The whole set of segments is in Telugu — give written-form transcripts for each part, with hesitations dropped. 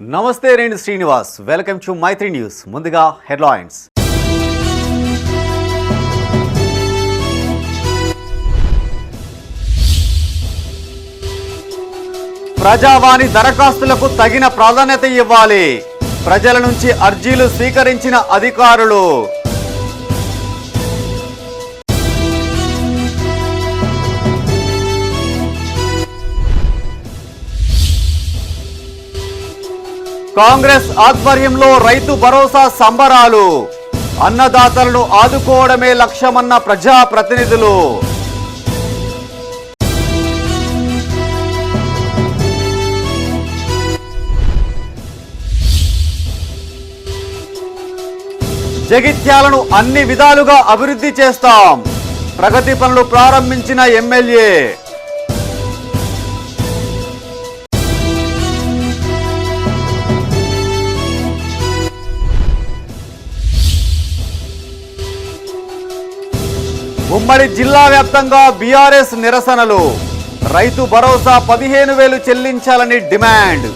నమస్తే, నేను Srinivas. Welcome to Maitri news. ముందుగా హెడ్లైన్స్. ప్రజావాణి దరఖాస్తులకు తగిన ప్రాధాన్యత ఇవ్వాలి. ప్రజల నుంచి అర్జీలు స్వీకరించిన అధికారులు. కాంగ్రెస్ ఆధ్వర్యంలో రైతు భరోసా సంబరాలు. అన్నదాతలను ఆదుకోవడమే లక్ష్యమన్న ప్రజా ప్రతినిధులు. జగిత్యాలను అన్ని విధాలుగా అభివృద్ధి చేస్తాం. ప్రగతి పనులు ప్రారంభించిన ఎమ్మెల్యే. ఉమ్మడి జిల్లా వ్యాప్తంగా బీఆర్ఎస్ నిరసనలు. రైతు భరోసా 15,000 చెల్లించాలని డిమాండ్.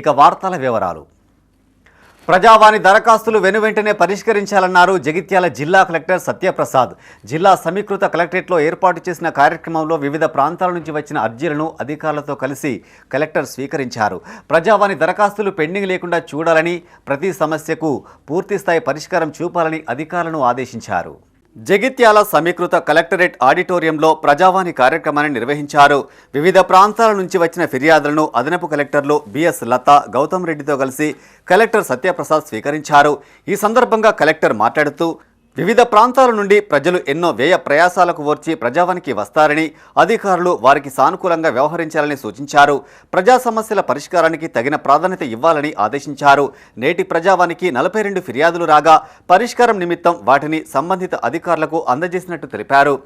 ఇక వార్తల వివరాలు. ప్రజావాణి దరఖాస్తులు వెనువెంటనే పరిష్కరించాలన్నారు జగిత్యాల జిల్లా కలెక్టర్ సత్యప్రసాద్. జిల్లా సమీకృత కలెక్టరేట్లో ఏర్పాటు చేసిన కార్యక్రమంలో వివిధ ప్రాంతాల నుంచి వచ్చిన అర్జీలను అధికారులతో కలిసి కలెక్టర్ స్వీకరించారు. ప్రజావాణి దరఖాస్తులు పెండింగ్ లేకుండా చూడాలని, ప్రతి సమస్యకు పూర్తిస్థాయి పరిష్కారం చూపాలని అధికారులను ఆదేశించారు. జగిత్యాల సమీకృత కలెక్టరేట్ ఆడిటోరియంలో ప్రజావాణి కార్యక్రమాన్ని నిర్వహించారు. వివిధ ప్రాంతాల నుంచి వచ్చిన ఫిర్యాదులను అదనపు కలెక్టర్లు బిఎస్ లత, గౌతమ్ రెడ్డితో కలిసి కలెక్టర్ సత్యప్రసాద్ స్వీకరించారు. ఈ సందర్భంగా కలెక్టర్ మాట్లాడుతూ, వివిధ ప్రాంతాల నుండి ప్రజలు ఎన్నో వ్యయ ప్రయాసాలకు ఓర్చి ప్రజావానికి వస్తారని, అధికారులు వారికి సానుకూలంగా వ్యవహరించాలని సూచించారు. ప్రజా సమస్యల పరిష్కారానికి తగిన ప్రాధాన్యత ఇవ్వాలని ఆదేశించారు. నేటి ప్రజావానికి 42 ఫిర్యాదులు రాగా పరిష్కారం నిమిత్తం వాటిని సంబంధిత అధికారులకు అందజేసినట్టు తెలిపారు.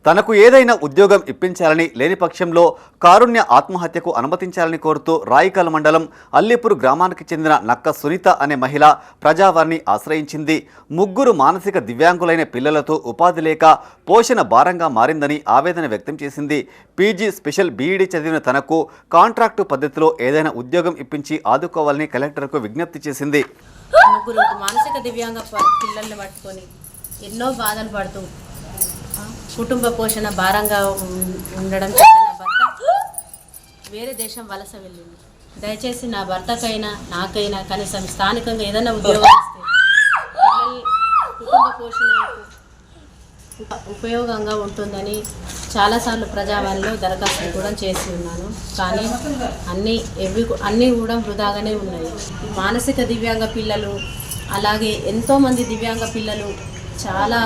తనకు ఏదైనా ఉద్యోగం ఇప్పించాలని, లేని పక్షంలో కారుణ్య ఆత్మహత్యకు అనుమతించాలని కోరుతూ రాయికల్ మండలం అల్లిపూర్ గ్రామానికి చెందిన నక్క సునీత అనే మహిళ ప్రజావారిని ఆశ్రయించింది. 3 మానసిక దివ్యాంగులైన పిల్లలతో ఉపాధి లేక పోషణ భారంగా మారిందని ఆవేదన వ్యక్తం చేసింది. పీజీ స్పెషల్ బీఈడీ చదివిన తనకు కాంట్రాక్టు పద్ధతిలో ఏదైనా ఉద్యోగం ఇప్పించి ఆదుకోవాలని కలెక్టర్కు విజ్ఞప్తి చేసింది. 3 మానసిక దివ్యాంగ పిల్లల్ని పట్టుకొని ఎన్నో బాధలు పడుతూ కుటుంబ పోషణ భారంగా ఉండడం చేత నా భర్త వేరే దేశం వలస వెళ్ళింది. దయచేసి నా భర్తకైనా నాకైనా కనీసం స్థానికంగా ఏదైనా ఉద్యోగం ఇస్తే పిల్లలు కుటుంబ పోషణకు ఉపయోగంగా ఉంటుందని చాలాసార్లు ప్రజావాణిలో దరఖాస్తులు కూడా చేసి ఉన్నాను. కానీ అన్నీ కూడా వృధాగానే ఉన్నాయి. మానసిక దివ్యాంగ పిల్లలు, అలాగే ఎంతోమంది దివ్యాంగ పిల్లలు చాలా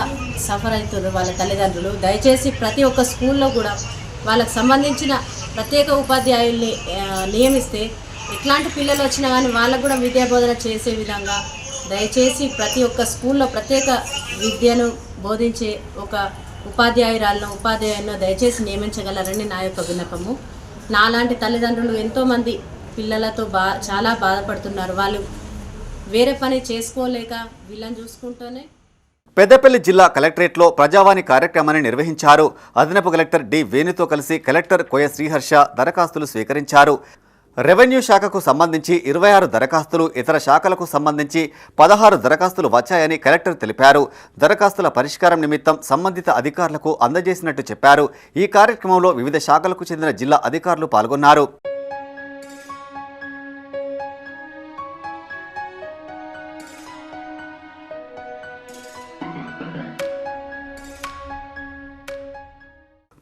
సఫర్ అవుతున్నారు వాళ్ళ తల్లిదండ్రులు. దయచేసి ప్రతి ఒక్క స్కూల్లో కూడా వాళ్ళకు సంబంధించిన ప్రత్యేక ఉపాధ్యాయుల్ని నియమిస్తే ఎట్లాంటి పిల్లలు వచ్చినా కానీ వాళ్ళకు కూడా విద్యాబోధన చేసే విధంగా దయచేసి ప్రతి ఒక్క స్కూల్లో ప్రత్యేక విద్యను బోధించే ఒక ఉపాధ్యాయులను దయచేసి నియమించగలరని నా యొక్క విన్నపము. నాలాంటి తల్లిదండ్రులు ఎంతోమంది పిల్లలతో చాలా బాధపడుతున్నారు. వాళ్ళు వేరే పని చేసుకోలేక వీళ్ళని చూసుకుంటూనే. పెద్దపల్లి జిల్లా కలెక్టరేట్లో ప్రజావాణి కార్యక్రమాన్ని నిర్వహించారు. అదనపు కలెక్టర్ డి వేణుతో కలిసి కలెక్టర్ కోయ శ్రీహర్ష దరఖాస్తులు స్వీకరించారు. రెవెన్యూ శాఖకు సంబంధించి 26 దరఖాస్తులు, ఇతర శాఖలకు సంబంధించి 16 దరఖాస్తులు వచ్చాయని కలెక్టర్ తెలిపారు. దరఖాస్తుల పరిష్కారం నిమిత్తం సంబంధిత అధికారులకు అందజేసినట్టు చెప్పారు. ఈ కార్యక్రమంలో వివిధ శాఖలకు చెందిన జిల్లా అధికారులు పాల్గొన్నారు.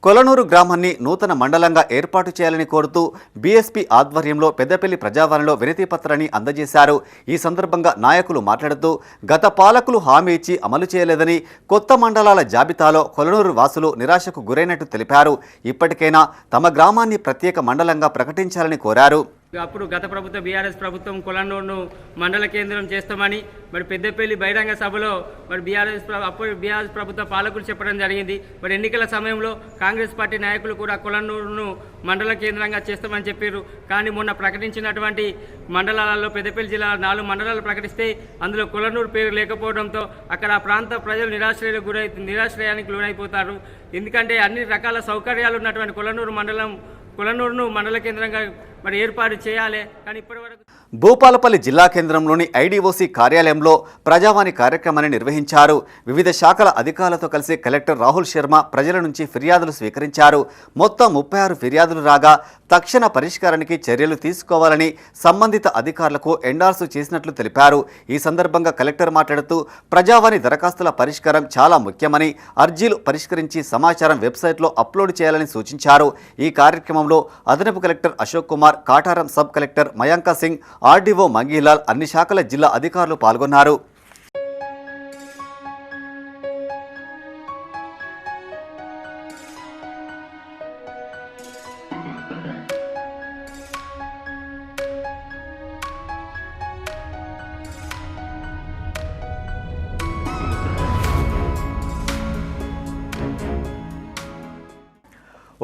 కొలనూరు గ్రామాన్ని నూతన మండలంగా ఏర్పాటు చేయాలని కోరుతూ బీఎస్పీ ఆధ్వర్యంలో పెద్దపల్లి ప్రజావాణిలో వినతి పత్రాన్ని అందజేశారు. ఈ సందర్భంగా నాయకులు మాట్లాడుతూ, గత పాలకులు హామీ ఇచ్చి అమలు చేయలేదని, కొత్త మండలాల జాబితాలో కొలనూరు వాసులు నిరాశకు గురైనట్టు తెలిపారు. ఇప్పటికైనా తమ గ్రామాన్ని ప్రత్యేక మండలంగా ప్రకటించాలని కోరారు. అప్పుడు గత ప్రభుత్వం బీఆర్ఎస్ ప్రభుత్వం కొలనూరును మండల కేంద్రం చేస్తామని మరి పెద్దపల్లి బహిరంగ సభలో మరి అప్పుడు బీఆర్ఎస్ ప్రభుత్వ పాలకులు చెప్పడం జరిగింది. మరి ఎన్నికల సమయంలో కాంగ్రెస్ పార్టీ నాయకులు కూడా కొలనూరును మండల కేంద్రంగా చేస్తామని చెప్పారు. కానీ మొన్న ప్రకటించినటువంటి మండలాలలో పెద్దపల్లి జిల్లా 4 మండలాలు ప్రకటిస్తే అందులో కొలనూరు పేరు లేకపోవడంతో అక్కడ ఆ ప్రాంత ప్రజలు నిరాశ్రయానికి లోనైపోతారు. ఎందుకంటే అన్ని రకాల సౌకర్యాలు ఉన్నటువంటి కొలనూరును మండల కేంద్రంగా మరి ఏర్పాటు చేయాలి. కానీ ఇప్పటివరకు భూపాలపల్లి జిల్లా కేంద్రంలోని ఐడీఓసీ కార్యాలయంలో ప్రజావాణి కార్యక్రమాన్ని నిర్వహించారు. వివిధ శాఖల అధికారులతో కలిసి కలెక్టర్ రాహుల్ శర్మ ప్రజల నుంచి ఫిర్యాదులు స్వీకరించారు. మొత్తం 36 ఫిర్యాదులు రాగా తక్షణ పరిష్కారానికి చర్యలు తీసుకోవాలని సంబంధిత అధికారులకు ఎండార్సు చేసినట్లు తెలిపారు. ఈ సందర్భంగా కలెక్టర్ మాట్లాడుతూ ప్రజావాణి దరఖాస్తుల పరిష్కారం చాలా ముఖ్యమని, అర్జీలు పరిష్కరించి సమాచారం వెబ్సైట్లో అప్లోడ్ చేయాలని సూచించారు. ఈ కార్యక్రమంలో అదనపు collector Ashok Kumar, Kataram sub collector Mayank Singh, RDO Mangilal, అన్ని శాఖల జిల్లా అధికారులు పాల్గొన్నారు.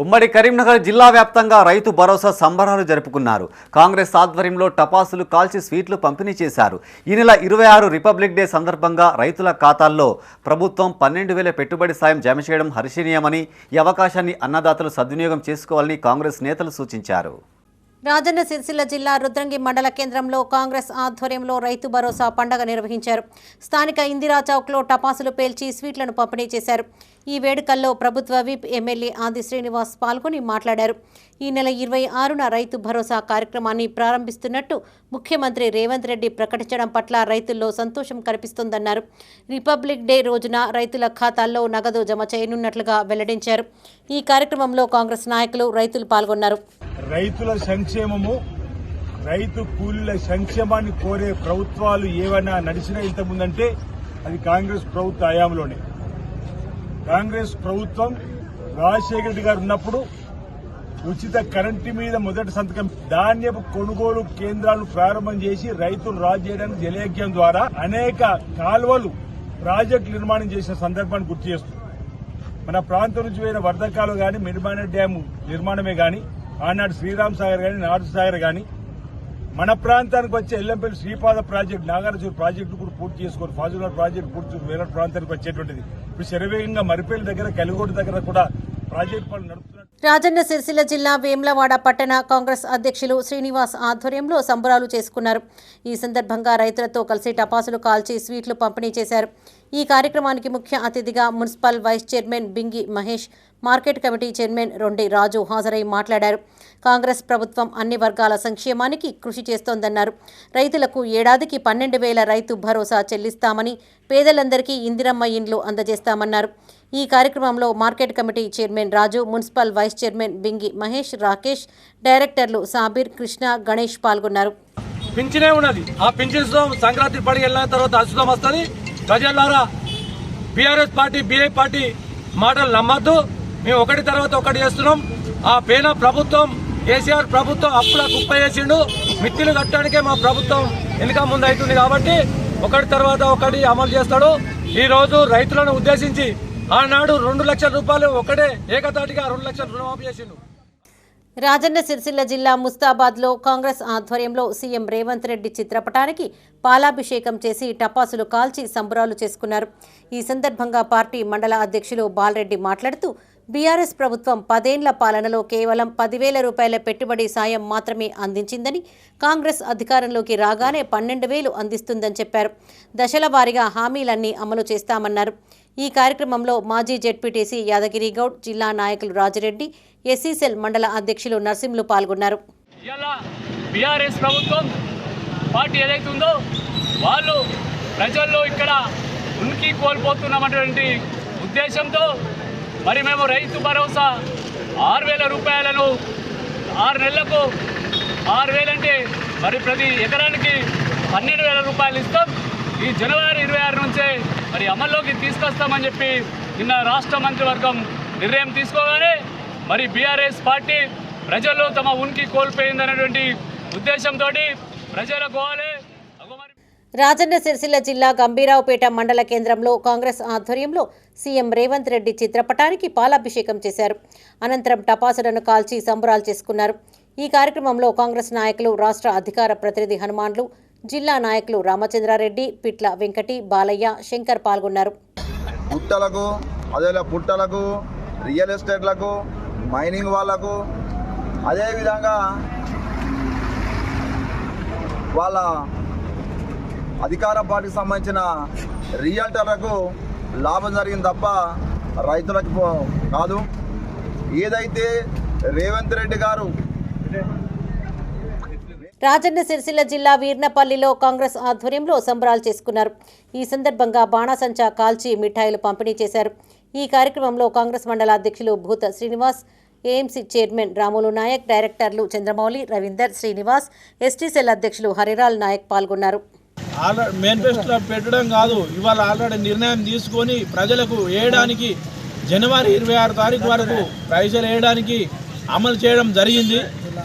ఉమ్మడి కరీంనగర్ జిల్లా వ్యాప్తంగా రైతు భరోసా సంబరాలు జరుపుకున్నారు. కాంగ్రెస్ ఆధ్వర్యంలో టపాసులు కాల్చి స్వీట్లు పంపిణీ చేశారు. ఈ నెల 26 రిపబ్లిక్ డే సందర్భంగా రైతుల ఖాతాల్లో ప్రభుత్వం 12,000 పెట్టుబడి సాయం జమ చేయడం హర్షణీయమని, ఈ అవకాశాన్ని అన్నదాతలు సద్వినియోగం చేసుకోవాలని కాంగ్రెస్ నేతలు సూచించారు. రాజన్న సిరిసిల్ల జిల్లా రుద్రంగి మండల కేంద్రంలో కాంగ్రెస్ ఆధ్వర్యంలో రైతు భరోసా పండుగ నిర్వహించారు. స్థానిక ఇందిరా చౌక్లో టపాసులు పేల్చి స్వీట్లను పంపిణీ చేశారు. ఈ వేడుకల్లో ప్రభుత్వ విప్ ఎమ్మెల్యే ఆది శ్రీనివాస్ పాల్గొని మాట్లాడారు. ఈ నెల 26న రైతు భరోసా కార్యక్రమాన్ని ప్రారంభిస్తున్నట్టు ముఖ్యమంత్రి రేవంత్ రెడ్డి ప్రకటించడం పట్ల రైతుల్లో సంతోషం కనిపిస్తోందన్నారు. రిపబ్లిక్ డే రోజున రైతుల ఖాతాల్లో నగదు జమ చేయనున్నట్లుగా వెల్లడించారు. ఈ కార్యక్రమంలో కాంగ్రెస్ నాయకులు, రైతులు పాల్గొన్నారు. రైతుల సంక్షేమము, రైతు కూలీల సంక్షేమాన్ని కోరే ప్రభుత్వాలు ఏవైనా నడిచినా ఇంతకుముందంటే అది కాంగ్రెస్ ప్రభుత్వ హయాంలోనే. కాంగ్రెస్ ప్రభుత్వం రాజశేఖర రెడ్డి గారు ఉన్నప్పుడు ఉచిత కరెంటు మీద మొదటి సంతకం, ధాన్యపు కొనుగోలు కేంద్రాలను ప్రారంభం చేసి రైతులు రాజు చేయడానికి జలయజ్ఞం ద్వారా అనేక కాలువలు ప్రాజెక్టు నిర్మాణం చేసిన సందర్భాన్ని గుర్తు చేస్తుంది. మన ప్రాంతం నుంచి పోయిన వర్ధకాలు గాని, మిడిమాన డ్యాము నిర్మాణమే గాని, ఆనాడు శ్రీరామ్ సాగర్ గాని, నార్త్ సాగర్ గాని, మన ప్రాంతానికి వచ్చే ఎల్లంపల్లి శ్రీపాద ప్రాజెక్టు, నాగార్జున ప్రాజెక్టు కూడా పూర్తి చేసుకొని, ఫాజులర్ ప్రాజెక్టు పూర్తి చేసుకుని వేరే ప్రాంతానికి వచ్చేటువంటిది. ఇప్పుడు శరవేగంగా మరిపల్లి దగ్గర, కలిగోడు దగ్గర కూడా ప్రాజెక్టు పనులు నడుపుతున్నారు. రాజన్న సిరిసిల్ల జిల్లా వేములవాడ పట్టణ కాంగ్రెస్ అధ్యక్షులు శ్రీనివాస్ ఆధ్వర్యంలో సంబరాలు చేసుకున్నారు. ఈ సందర్భంగా రైతులతో కలిసి టపాసులు కాల్చి స్వీట్లు పంపిణీ చేశారు. ఈ కార్యక్రమానికి ముఖ్య అతిథిగా municipal vice chairman Bingi Mahesh, market committee chairman Rondi Raju హాజరై మాట్లాడారు. కాంగ్రెస్ ప్రభుత్వం అన్ని వర్గాల సంక్షేమానికి కృషి చేస్తోందన్నారు. రైతులకు ఏడాదికి 12,000 రైతు భరోసా చెల్లిస్తామని, పేదలందరికీ ఇందిరమ్మ ఇండ్లు అందజేస్తామన్నారు. ఈ కార్యక్రమంలో market committee chairman Raju, municipal vice chairman Bingi Mahesh, Rakesh, డైరెక్టర్లు సాబీర్, కృష్ణ, గణేష్ పాల్గొన్నారు. పింఛనే ఉన్నది. ఆ పింఛన్ సంక్రాంతి పడి వెళ్ళిన తర్వాత అద్భుతం వస్తుంది. ప్రజలారా, బీఆర్ఎస్ పార్టీ, బీఐ పార్టీ మాటలు నమ్మద్దు. మేము ఒకటి తర్వాత ఒకటి చేస్తున్నాం. ఆ పేన ప్రభుత్వం, కేసీఆర్ ప్రభుత్వం అప్పుల కుప్ప చేసిండు. మిత్తులు కట్టడానికే మా ప్రభుత్వం వెనుక ముందు అవుతుంది. కాబట్టి ఒకటి తర్వాత ఒకటి అమలు చేస్తాడు. ఈ రోజు రైతులను ఉద్దేశించి ఆనాడు 2 లక్షల రూపాయలు ఒకటే ఏకతాటిగా 2 లక్షలు రుణమాఫీ చేసిండు. రాజన్న సిరిసిల్ల జిల్లా ముస్తాబాద్లో కాంగ్రెస్ ఆధ్వర్యంలో సీఎం రేవంత్ రెడ్డి చిత్రపటానికి పాలాభిషేకం చేసి టపాసులు కాల్చి సంబరాలు చేసుకున్నారు. ఈ సందర్భంగా పార్టీ మండల అధ్యక్షులు బాలరెడ్డి మాట్లాడుతూ, బీఆర్ఎస్ ప్రభుత్వం 10 ఏళ్ల పాలనలో కేవలం 10,000 రూపాయల పెట్టుబడి సాయం మాత్రమే అందించిందని, కాంగ్రెస్ అధికారంలోకి రాగానే 12,000 అందిస్తుందని చెప్పారు. దశల వారీగా హామీలన్నీ అమలు చేస్తామన్నారు. ఈ కార్యక్రమంలో మాజీ జెడ్పీటీసీ యాదగిరి గౌడ్, జిల్లా నాయకులు రాజిరెడ్డి, ఎస్సీసెల్ మండల అధ్యక్షులు నర్సింహులు పాల్గొన్నారు. బీఆర్ఎస్ ప్రభుత్వం పార్టీ ఏదైతే ఉందో వాళ్ళు ప్రజల్లో ఇక్కడ ఉనికి కోల్పోతున్నటువంటి ఉద్దేశంతో మరి మేము రైతు భరోసా 6,000 రూపాయలను 6 నెలలకు 6,000 అంటే మరి ప్రతి ఎకరానికి 12,000 రూపాయలు ఇస్తాం. ఈ జనవరి 26 నుంచే మరి అమల్లోకి తీసుకొస్తామని చెప్పి నిన్న రాష్ట్ర మంత్రివర్గం నిర్ణయం తీసుకోగానే మరి బీఆర్ఎస్ పార్టీ ప్రజల్లో తమ ఉనికి కోల్పోయిందనేటువంటి ఉద్దేశంతో ప్రజలకు పోవాలి. రాజన్న సిరిసిల్ల జిల్లా గంభీరావుపేట మండల కేంద్రంలో కాంగ్రెస్ ఆధ్వర్యంలో సీఎం రేవంత్ రెడ్డి చిత్రపటానికి పాలాభిషేకం చేశారు. అనంతరం టపాసులను కాల్చి సంబరాలు చేసుకున్నారు. ఈ కార్యక్రమంలో కాంగ్రెస్ నాయకులు, రాష్ట్ర అధికార ప్రతినిధి హనుమాన్లు, జిల్లా నాయకులు రామచంద్రారెడ్డి, పిట్ల వెంకటి, బాలయ్య, శంకర్ పాల్గొన్నారు. పుట్టలకు, పుట్టలకు, రియల్ ఎస్టేట్లకు, మైనింగ్ వాళ్లకు, అదేవిధంగా వాళ్ళ అధికార పార్టీకి సంబంధించిన రియల్టర్లకు లాభం జరిగింది తప్ప రైతులకు కాదు. ఏదైతే రేవంత్ రెడ్డి గారు రాజన్న సిరిసిల్ల జిల్లా వీర్నపల్లిలో కాంగ్రెస్ ఆధ్వర్యంలో సంబరాలు చేసుకున్నారు. ఈ సందర్భంగా బాణాసంచా కాల్చి మిఠాయిలు పంపిణీ చేశారు. ఈ కార్యక్రమంలో కాంగ్రెస్ మండల అధ్యక్షులు భూత శ్రీనివాస్, ఏఎంసీ చైర్మన్ రాములు నాయక్, డైరెక్టర్లు చంద్రమౌళి, రవీందర్, శ్రీనివాస్, ఎస్టీ సెల్ అధ్యక్షులు హరిరాల్ నాయక్ పాల్గొన్నారు. మేనిఫెస్టోలో పెట్టడం కాదు, ఇవాళ ఆల్రెడీ నిర్ణయం తీసుకొని ప్రజలకు వేయడానికి జనవరి 26 తారీఖు వరకు పైసలు వేయడానికి అమలు చేయడం జరిగింది.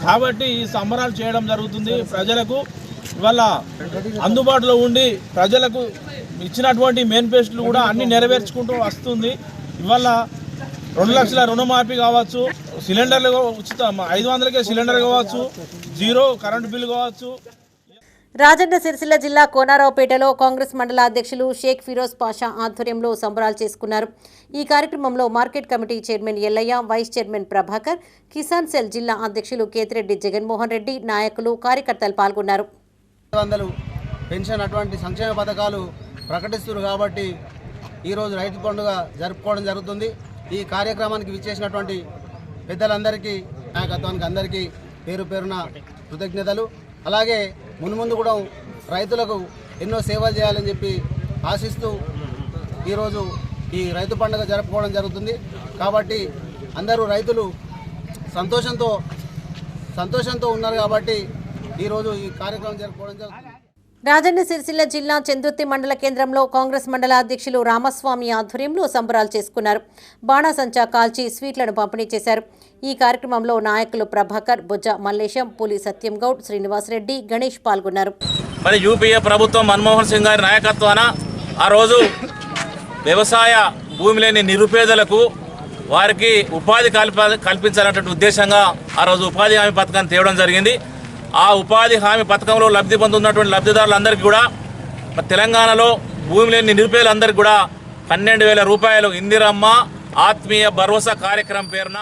కాబట్టి ఈ సంబరాలు చేయడం జరుగుతుంది. ప్రజలకు ఇవాళ అందుబాటులో ఉండి ప్రజలకు ఇచ్చినటువంటి మేనిఫెస్టోలు కూడా అన్ని నెరవేర్చుకుంటూ వస్తుంది. ఇవాళ 2 లక్షల రుణమాఫీ కావచ్చు, సిలిండర్లు ఉచిత 500కే సిలిండర్ కావచ్చు, 0 కరెంటు బిల్లు కావచ్చు. రాజన్న సిరిసిల్ల జిల్లా కోనారావుపేటలో కాంగ్రెస్ మండల అధ్యక్షులు షేక్ ఫిరోజ్ పాషా ఆధ్వర్యంలో సంబరాలు చేసుకున్నారు. ఈ కార్యక్రమంలో market committee chairman Ellaiah, vice chairman Prabhakar, Kisan cell జిల్లా అధ్యక్షులు కేతిరెడ్డి జగన్మోహన్ రెడ్డి, నాయకులు, కార్యకర్తలు పాల్గొన్నారు. పెన్షన్ అటువంటి సంక్షేమ పథకాలు ప్రకటిస్తున్నారు కాబట్టి ఈరోజు రైతు పండుగ జరుపుకోవడం జరుగుతుంది. ఈ కార్యక్రమానికి విచ్చేసినటువంటి పెద్దలందరికీ, నాయకత్వానికి అందరికీ పేరు పేరున కృతజ్ఞతలు. అలాగే మున్ముందు కూడా రైతులకు ఎన్నో సేవలు చేయాలని చెప్పి ఆశిస్తూ ఈరోజు ఈ రైతు పండుగ జరుపుకోవడం జరుగుతుంది. కాబట్టి అందరూ రైతులు సంతోషంతో ఉన్నారు కాబట్టి ఈరోజు ఈ కార్యక్రమం జరుపుకోవడం జరుగుతుంది. రాజన్న సిరిసిల్ల జిల్లా చందుర్తి మండల కేంద్రంలో కాంగ్రెస్ మండల అధ్యక్షులు రామస్వామి ఆధ్వర్యంలో సంబరాలు చేసుకున్నారు. బాణాసంచా కాల్చి స్వీట్లను పంపిణీ చేశారు. ఈ కార్యక్రమంలో నాయకులు ప్రభాకర్, బొజ్జ మల్లేశం, పులి సత్యం గౌడ్, శ్రీనివాస్ రెడ్డి, గణేష్ పాల్గొన్నారు. మరి యూపీఏ ప్రభుత్వం మన్మోహన్ సింగ్ గారి నాయకత్వాన ఆ రోజు వ్యవసాయ భూమి లేని నిరుపేదలకు వారికి ఉపాధి కల్పించాలన్నటువంటి ఉద్దేశంగా ఆ రోజు ఉపాధి హామీ పథకాన్ని తేవడం జరిగింది. ఆ ఉపాధి హామీ పథకంలో లబ్ధి పొందుతున్నటువంటి లబ్ధిదారులందరికీ కూడా తెలంగాణలో భూమి లేని నిరుపేదలందరికీ కూడా 12,000 రూపాయలు ఇందిరమ్మ ఆత్మీయ భరోసా కార్యక్రమం పేరున.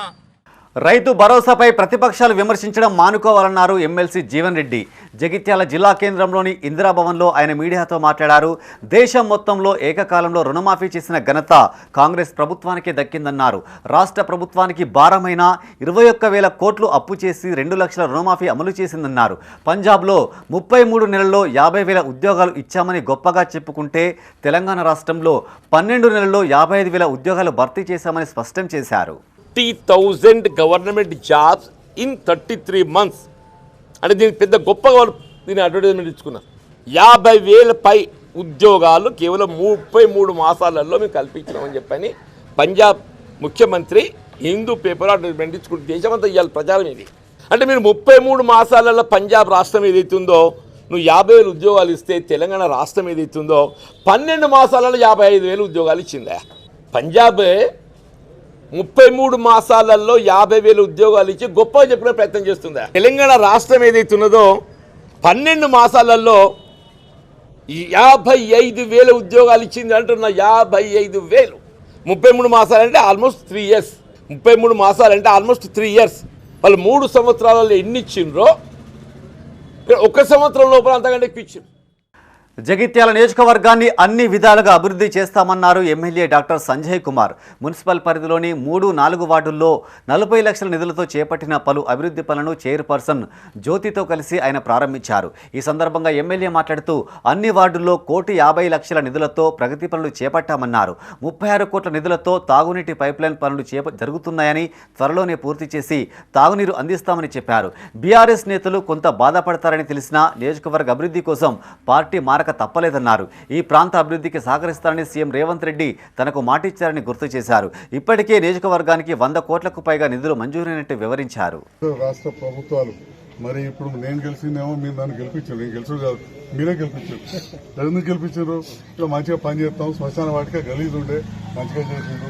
రైతు భరోసాపై ప్రతిపక్షాలు విమర్శించడం మానుకోవాలన్నారు ఎమ్మెల్సీ జీవన్ రెడ్డి. జగిత్యాల జిల్లా కేంద్రంలోని ఇందిరాభవన్లో ఆయన మీడియాతో మాట్లాడారు. దేశం మొత్తంలో ఏకకాలంలో రుణమాఫీ చేసిన ఘనత కాంగ్రెస్ ప్రభుత్వానికే దక్కిందన్నారు. రాష్ట్ర ప్రభుత్వానికి భారమైన 21,000 కోట్లు అప్పు చేసి 2 లక్షల రుణమాఫీ అమలు చేసిందన్నారు. పంజాబ్లో 33 నెలల్లో 50,000 ఉద్యోగాలు ఇచ్చామని గొప్పగా చెప్పుకుంటే తెలంగాణ రాష్ట్రంలో 12 నెలల్లో 55,000 ఉద్యోగాలు భర్తీ చేశామని స్పష్టం చేశారు. 30,000 గవర్నమెంట్ జాబ్స్ ఇన్ 33 months అంటే దీనికి పెద్ద గొప్పగా దీన్ని అడ్వర్టైజ్మెంట్ ఇచ్చుకున్నారు. 50,000 పై ఉద్యోగాలు కేవలం 33 మాసాలలో మేము కల్పించినామని చెప్పని పంజాబ్ ముఖ్యమంత్రి హిందూ పేపర్ అడ్వర్టైజ్మెంట్ ఇచ్చుకుంటే దేశమంతా ఇవ్వాలి ప్రచారం ఇది. అంటే మీరు 33 మాసాలలో పంజాబ్ రాష్ట్రం ఏదైతుందో నువ్వు 50,000 ఉద్యోగాలు ఇస్తే తెలంగాణ రాష్ట్రం ఏదైతుందో 12 మాసాలలో 55,000 ఉద్యోగాలు ఇచ్చిందా. పంజాబ్ 33 మాసాలలో 50,000 ఉద్యోగాలు ఇచ్చి గొప్పగా చెప్పిన ప్రయత్నం చేస్తుందా. తెలంగాణ రాష్ట్రం ఏదైతున్నదో 12 మాసాలలో 55,000 ఉద్యోగాలు ఇచ్చింది అంటున్నా. 55,000 33 మాసాలంటే ఆల్మోస్ట్ 3 years. 33 మాసాలంటే ఆల్మోస్ట్ 3 years. వాళ్ళు 3 సంవత్సరాలలో ఎన్ని ఇచ్చిండ్రో 1 సంవత్సరం లోపల అంతకంటే ఎక్కువ ఇచ్చిండ్రు. జగిత్యాల నియోజకవర్గాన్ని అన్ని విధాలుగా అభివృద్ధి చేస్తామన్నారు MLA doctor Sanjay Kumar. Municipal పరిధిలోని 3, 4 వార్డుల్లో 40 లక్షల నిధులతో చేపట్టిన పలు అభివృద్ధి పనులను చైర్పర్సన్ జ్యోతితో కలిసి ఆయన ప్రారంభించారు. ఈ సందర్భంగా ఎమ్మెల్యే మాట్లాడుతూ అన్ని వార్డుల్లో 1,50,00,000 నిధులతో ప్రగతి పనులు చేపట్టామన్నారు. 36 కోట్ల నిధులతో తాగునీటి పైప్లైన్ పనులు జరుగుతున్నాయని, త్వరలోనే పూర్తి చేసి తాగునీరు అందిస్తామని చెప్పారు. బీఆర్ఎస్ నేతలు కొంత బాధపడతారని తెలిసినా నియోజకవర్గ అభివృద్ధి కోసం పార్టీ తప్పలేదన్నారు. ఈ ప్రాంత అభివృద్ధికి సహకరిస్తారని సీఎం రేవంత్ రెడ్డి తనకు మాటిచ్చారని గుర్తు చేశారు. ఇప్పటికే నియోజకవర్గానికి 100 కోట్లకు పైగా నిధులు మంజూరైనట్టు వివరించారు. రాష్ట్ర ప్రభుత్వాలు మరి ఇప్పుడు నేను గెలిచిందేమో మీరు నన్ను గెలిపించారు, నేను గెలుచు కాదు మీరే గెలిపించారు. ఎందుకు గెలిపించారు? ఇలా మంచిగా పని చేస్తాం, శ్మశాన వాటికే గలీజ్ ఉండే మంచిగా చేసిండు,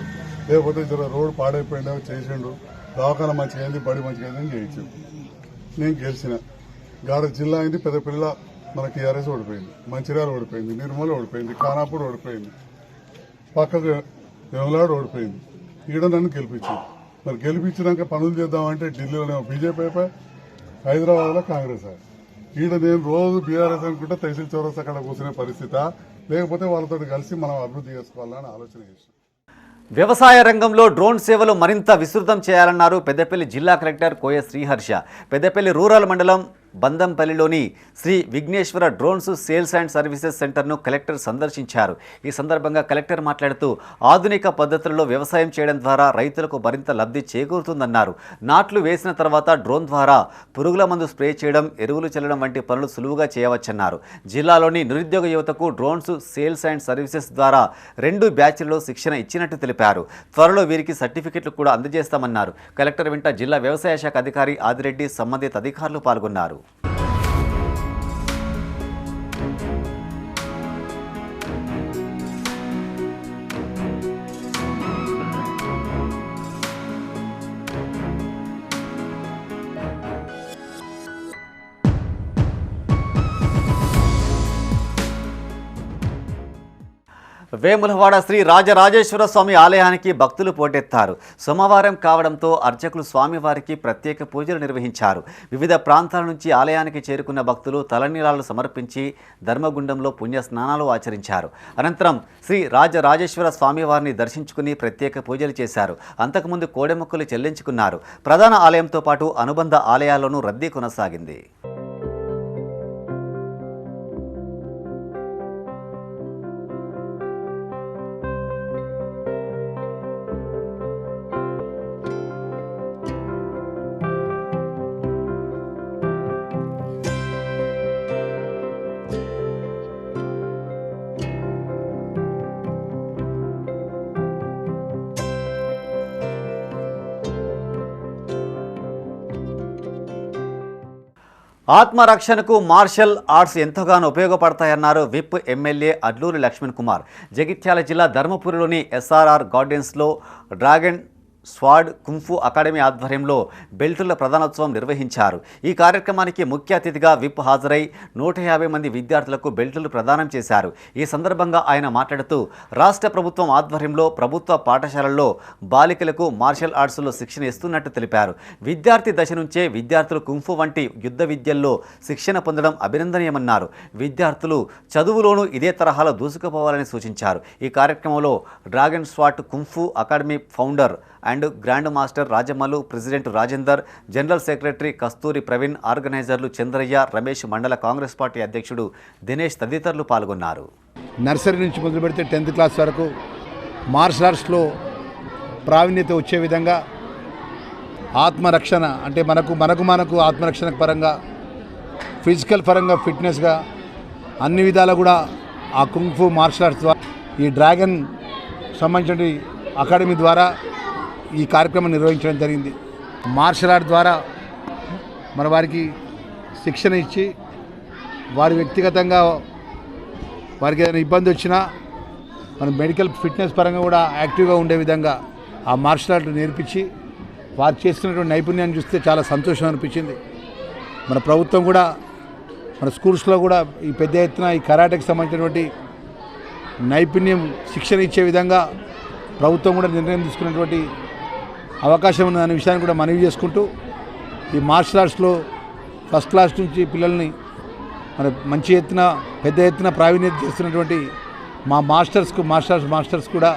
లేకపోతే జర రోడ్డు పాడైపోయిండే చేసిండు, దవాఖాన మంచిగా అయింది, బడి మంచిగా అయింది చేయించాడు. నేను గెలిచిన గాడ జిల్లా అయింది, పెద్దపల్లిలో మన టీఆర్ఎస్ ఓడిపోయింది, మంచిర్యాల ఓడిపోయింది, నిర్మల్ ఓడిపోయింది, ఖానాపూర్ ఓడిపోయింది, పక్కకు వేములాడ ఓడిపోయింది. ఈడ నన్ను గెలిపించింది. మరి గెలిపించినాక పనులు చేద్దామంటే ఢిల్లీలోనేమో బీజేపీ అయిపోయి, హైదరాబాద్లో కాంగ్రెస్. ఈడ నేను రోజు బీఆర్ఎస్ అనుకుంటే తహసీల్ చౌరస్ అక్కడ కూర్చునే పరిస్థితి, లేకపోతే వాళ్ళతో కలిసి మనం అభివృద్ధి చేసుకోవాలని ఆలోచన చేశాం. వ్యవసాయ రంగంలో డ్రోన్ సేవలు మరింత విస్తృతం చేయాలన్నారు పెద్దపల్లి జిల్లా కలెక్టర్ కోయ శ్రీహర్ష. పెద్దపల్లి రూరల్ మండలం బందంపల్లిలోని Sri Vighneshwara drones sales and services సెంటర్ను కలెక్టర్ సందర్శించారు. ఈ సందర్భంగా కలెక్టర్ మాట్లాడుతూ ఆధునిక పద్ధతుల్లో వ్యవసాయం చేయడం ద్వారా రైతులకు మరింత లబ్ధి చేకూరుతుందన్నారు. నాట్లు వేసిన తర్వాత డ్రోన్ ద్వారా పురుగుల మందు స్ప్రే చేయడం, ఎరువులు చల్లడం వంటి పనులు సులువుగా చేయవచ్చన్నారు. జిల్లాలోని నిరుద్యోగ యువతకు డ్రోన్స్ సేల్స్ అండ్ సర్వీసెస్ ద్వారా 2 బ్యాచ్లలో శిక్షణ ఇచ్చినట్టు తెలిపారు. త్వరలో వీరికి సర్టిఫికెట్లు కూడా అందజేస్తామన్నారు. కలెక్టర్ వెంట జిల్లా వ్యవసాయ శాఖ అధికారి ఆదిరెడ్డి, సంబంధిత అధికారులు పాల్గొన్నారు. వేములవాడ శ్రీ రాజరాజేశ్వర స్వామి ఆలయానికి భక్తులు పోటెత్తారు. సోమవారం కావడంతో అర్చకులు స్వామివారికి ప్రత్యేక పూజలు నిర్వహించారు. వివిధ ప్రాంతాల నుంచి ఆలయానికి చేరుకున్న భక్తులు తలనీలాలు సమర్పించి ధర్మగుండంలో పుణ్య స్నానాలు ఆచరించారు. అనంతరం శ్రీ రాజరాజేశ్వర స్వామివారిని దర్శించుకుని ప్రత్యేక పూజలు చేశారు. అంతకుముందు కోడెమొక్కులు చెల్లించుకున్నారు. ప్రధాన ఆలయంతో పాటు అనుబంధ ఆలయాల్లోనూ రద్దీ కొనసాగింది. ఆత్మరక్షణకు మార్షల్ ఆర్ట్స్ ఎంతగానో ఉపయోగపడతాయన్నారు విప్ ఎమ్మెల్యే అడ్లూరి లక్ష్మణ్ కుమార్. జగిత్యాల జిల్లా ధర్మపురిలోని SRR గార్డెన్స్లో డ్రాగన్ స్వాడ్ కుంఫు అకాడమీ ఆధ్వర్యంలో బెల్టుల ప్రధానోత్సవం నిర్వహించారు. ఈ కార్యక్రమానికి ముఖ్య అతిథిగా విప్ హాజరై 150 మంది విద్యార్థులకు బెల్టులు ప్రదానం చేశారు. ఈ సందర్భంగా ఆయన మాట్లాడుతూ రాష్ట్ర ప్రభుత్వం ఆధ్వర్యంలో ప్రభుత్వ పాఠశాలల్లో బాలికలకు మార్షల్ ఆర్ట్స్లో శిక్షణ ఇస్తున్నట్టు తెలిపారు. విద్యార్థి దశ నుంచే విద్యార్థులు కుంఫు వంటి యుద్ధ విద్యల్లో శిక్షణ పొందడం అభినందనీయమన్నారు. విద్యార్థులు చదువులోనూ ఇదే తరహాలో దూసుకుపోవాలని సూచించారు. ఈ కార్యక్రమంలో dragon swat kung fu academy founder and grand master Rajamallu, president Rajender, general secretary Kasturi Praveen, ఆర్గనైజర్లు చంద్రయ్య, రమేష్, మండల కాంగ్రెస్ పార్టీ అధ్యక్షుడు దినేష్ తదితరులు పాల్గొన్నారు. నర్సరీ నుంచి మొదలు పెడితే 10th క్లాస్ వరకు మార్షల్ ఆర్ట్స్లో ప్రావీణ్యత వచ్చే విధంగా ఆత్మరక్షణ అంటే మనకు ఆత్మరక్షణ పరంగా, ఫిజికల్ పరంగా, ఫిట్నెస్గా అన్ని విధాలు కూడా ఆ కుంఫు మార్షల్ ఆర్ట్స్ ద్వారా ఈ డ్రాగన్ సంబంధించిన అకాడమీ ద్వారా ఈ కార్యక్రమం నిర్వహించడం జరిగింది. మార్షల్ ఆర్ట్ ద్వారా మన వారికి శిక్షణ ఇచ్చి వారి వ్యక్తిగతంగా వారికి ఏదైనా ఇబ్బంది వచ్చినా మన మెడికల్ ఫిట్నెస్ పరంగా కూడా యాక్టివ్గా ఉండే విధంగా ఆ మార్షల్ ఆర్ట్ నేర్పించి వారు చేస్తున్నటువంటి నైపుణ్యాన్ని చూస్తే చాలా సంతోషం అనిపించింది. మన ప్రభుత్వం కూడా మన స్కూల్స్లో కూడా ఈ పెద్ద ఎత్తున ఈ కరాటేకి సంబంధించినటువంటి నైపుణ్యం శిక్షణ ఇచ్చే విధంగా ప్రభుత్వం కూడా నిర్ణయం తీసుకున్నటువంటి అవకాశం ఉందనే విషయాన్ని కూడా మనవి చేసుకుంటూ ఈ మార్షల్ ఆర్ట్స్లో ఫస్ట్ క్లాస్ నుంచి పిల్లల్ని మన మంచి ఎత్తున పెద్ద ఎత్తున ప్రావీణ్యత చేస్తున్నటువంటి మా మాస్టర్స్ కూడా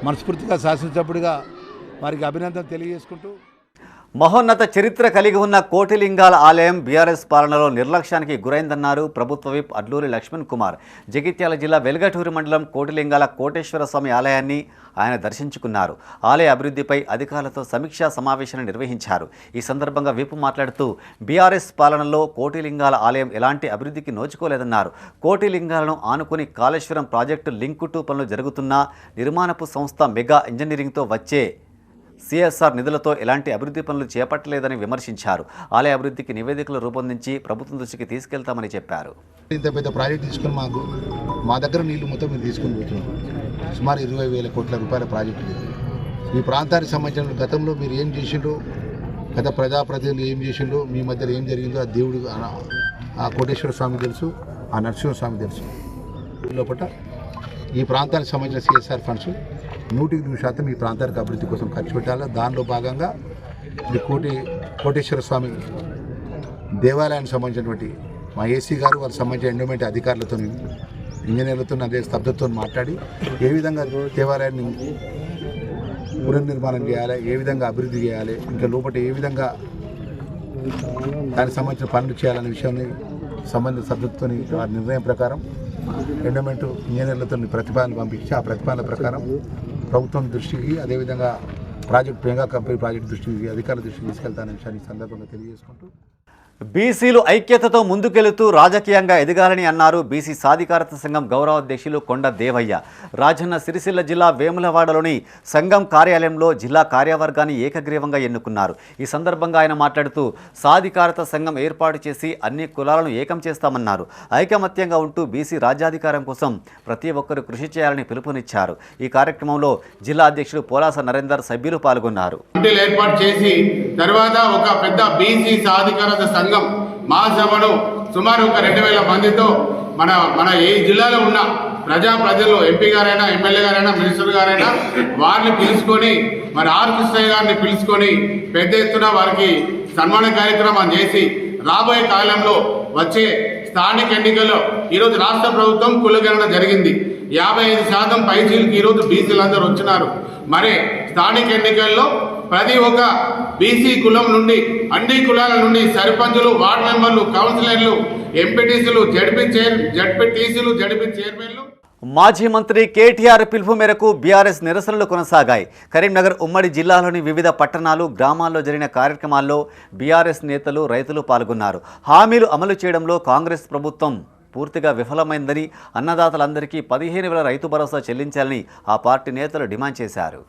మనస్ఫూర్తిగా శాసనసభ్యుడిగా వారికి అభినందన తెలియజేసుకుంటూ మహోన్నత చరిత్ర కలిగి ఉన్న కోటిలింగాల ఆలయం బీఆర్ఎస్ పాలనలో నిర్లక్ష్యానికి గురైందన్నారు ప్రభుత్వ విప్ అడ్లూరి లక్ష్మణ్ కుమార్. జగిత్యాల జిల్లా వెల్గటూరు మండలం కోటిలింగాల కోటేశ్వర స్వామి ఆలయాన్ని ఆయన దర్శించుకున్నారు. ఆలయ అభివృద్ధిపై అధికారులతో సమీక్షా సమావేశాన్ని నిర్వహించారు. ఈ సందర్భంగా విప్ మాట్లాడుతూ బీఆర్ఎస్ పాలనలో కోటిలింగాల ఆలయం ఎలాంటి అభివృద్ధికి నోచుకోలేదన్నారు. కోటిలింగాలను ఆనుకుని కాళేశ్వరం ప్రాజెక్టు లింకు 2 పనులు జరుగుతున్నా నిర్మాణపు సంస్థ మెగా ఇంజనీరింగ్తో వచ్చే సిఎస్ఆర్ నిధులతో ఎలాంటి అభివృద్ధి పనులు చేపట్టలేదని విమర్శించారు. ఆలయ అభివృద్ధికి నివేదికలు రూపొందించి ప్రభుత్వం దృష్టికి తీసుకెళ్తామని చెప్పారు. ఇంత పెద్ద ప్రాజెక్ట్ తీసుకొని మా దగ్గర నీళ్లు మొత్తం మీరు తీసుకొని పోతున్నాం. సుమారు 20,000 కోట్ల రూపాయల ప్రాజెక్టు ఇది. ఈ ప్రాంతానికి సంబంధించిన గతంలో మీరు ఏం చేసిండ్రో, గత ప్రజాప్రతినిధులు ఏం చేసిండ్రో, మీ మధ్యలో ఏం జరిగిందో ఆ దేవుడు, ఆ కోటేశ్వర స్వామి తెలుసు, ఆ నరసింహస్వామి తెలుసు. లోపల ఈ ప్రాంతానికి సంబంధించిన సిఎస్ఆర్ ఫండ్స్ 100% ఈ ప్రాంతానికి అభివృద్ధి కోసం ఖర్చు పెట్టాలి. దానిలో భాగంగా ఈ కోటేశ్వర స్వామి దేవాలయానికి సంబంధించినటువంటి మా ఏసీ గారు వాళ్ళకి సంబంధించిన ఎండోమెంట్ అధికారులతో, ఇంజనీర్లతో, అదే స్తబ్దతో మాట్లాడి ఏ విధంగా దేవాలయాన్ని పునర్నిర్మాణం చేయాలి, ఏ విధంగా అభివృద్ధి చేయాలి, ఇంకా లోపల ఏ విధంగా దానికి సంబంధించిన పనులు చేయాలనే విషయాన్ని సంబంధిత సభ్యులతో ఆ నిర్ణయం ప్రకారం ఎండోమెంట్ ఇంజనీర్లతో ప్రతిపాదనలు పంపించి ఆ ప్రతిపాదనల ప్రకారం ప్రభుత్వం దృష్టికి, అదేవిధంగా మెగా కంపెనీ ప్రాజెక్టు దృష్టికి, అధికారుల దృష్టికి తీసుకెళ్తానని విషయాన్ని సందర్భంగా తెలియజేసుకుంటూ బీసీలు ఐక్యతతో ముందుకెళుతూ రాజకీయంగా ఎదగాలని అన్నారు బీసీ సాధికారత సంఘం గౌరవ అధ్యక్షులు కొండ దేవయ్య. రాజన్న సిరిసిల్ల జిల్లా వేములవాడలోని సంఘం కార్యాలయంలో జిల్లా కార్యవర్గాన్ని ఏకగ్రీవంగా ఎన్నుకున్నారు. ఈ సందర్భంగా ఆయన మాట్లాడుతూ సాధికారత సంఘం ఏర్పాటు చేసి అన్ని కులాలను ఏకం చేస్తామన్నారు. ఐకమత్యంగా ఉంటూ బీసీ రాజ్యాధికారం కోసం ప్రతి ఒక్కరూ కృషి చేయాలని పిలుపునిచ్చారు. ఈ కార్యక్రమంలో జిల్లా అధ్యక్షులు పోలాస నరేందర్, సభ్యులు పాల్గొన్నారు. ఏర్పాటు చేసి తర్వాత ఒక పెద్ద బీసీ సాధికారత సంఘం మహాసభను సుమారు ఒక 2,000 మందితో మన ఏ జిల్లాలో ఉన్న ప్రజాప్రతినిధులు, ఎంపీ గారైనా, ఎమ్మెల్యే గారైనా, మినిస్టర్ గారైనా వారిని పిలుచుకొని, మరి ఆర్ కృష్ణయ్య గారిని పిలుచుకొని పెద్ద ఎత్తున వారికి సన్మాన కార్యక్రమం చేసి రాబోయే కాలంలో వచ్చే స్థానిక ఎన్నికల్లో ఈరోజు రాష్ట్ర ప్రభుత్వం కులగణన జరిగింది. 55% పైచీలకు ఈరోజు బీసీలందరూ వచ్చినారు. మరి స్థానిక ఎన్నికల్లో ప్రతి ఒక్క బీసీ కులం నుండి, అన్ని కులాల నుండి సర్పంచులు, వార్డు మెంబర్లు, కౌన్సిలర్లు, ఎంపీటీసీలు, జడ్పీటీసీలు, జడ్పీ చైర్మన్లు. మాజీ మంత్రి కేటీఆర్ పిలుపు మేరకు బీఆర్ఎస్ నిరసనలు కొనసాగాయి. కరీంనగర్ ఉమ్మడి జిల్లాలోని వివిధ పట్టణాలు, గ్రామాల్లో జరిగిన కార్యక్రమాల్లో బీఆర్ఎస్ నేతలు, రైతులు పాల్గొన్నారు. హామీలు అమలు చేయడంలో కాంగ్రెస్ ప్రభుత్వం పూర్తిగా విఫలమైందని, అన్నదాతలందరికీ 15,000 రైతు భరోసా చెల్లించాలని ఆ పార్టీ నేతలు డిమాండ్ చేశారు.